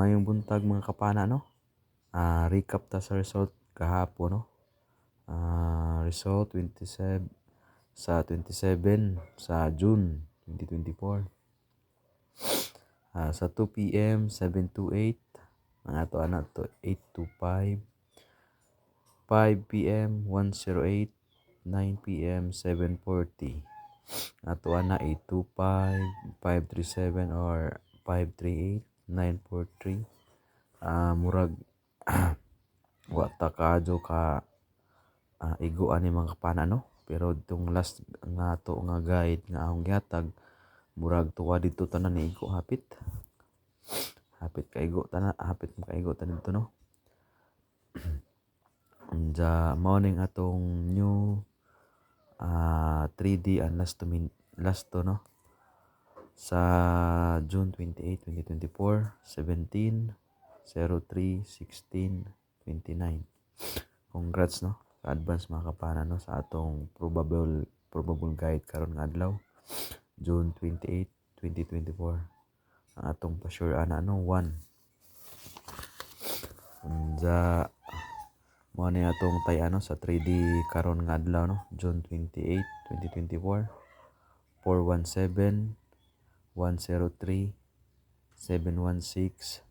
Mayong buntag mga kapana no. Recap ta sa result kahapon no. Result 27 sa June 2024. Sa 2 PM 728 ang ato ana to 825, 5 PM 108, 9 PM 740. Ato ana 825, 537 or 538, 943. Murag wa ta kadyo ka iguan ni mga kapana no, pero itong last nga to nga guide nga akong gihatag murag tuwa dito tanan ni igo hapit kaigo tanan, hapit makaigo tanan dito no. Unja mao ning atong new 3D and last to no sa June 28, 2024, 17, 03, 16, 29. Congrats no sa advance mga kapana no sa atong probable guide karon nga adlaw June 28, 2024. Ang atong pa-sure ana no 1. Unja mo ni atong tay-ano sa 3D karon nga adlaw no June 28, 2024. 417, 103, 716,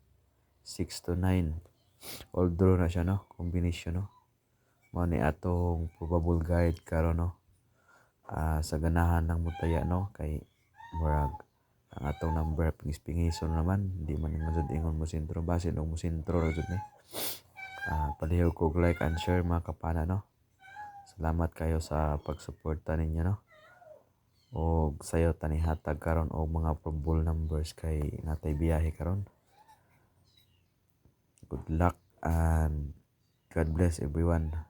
629. All draw na siya no, combination no. Mo ni atong probable guide karon no. Sa ganahan ng mutaya no kay murag ang atong number pingis-pingison naman di man ni jud ingon mo sentro basin og mo sentro ra jud ni. Palihog kog like and share mga kapana no. Salamat kayo sa pagsuporta ninyo no. Og sayo tani hatag karon og mga probable numbers kay natay biyahe karon. Good luck and God bless everyone.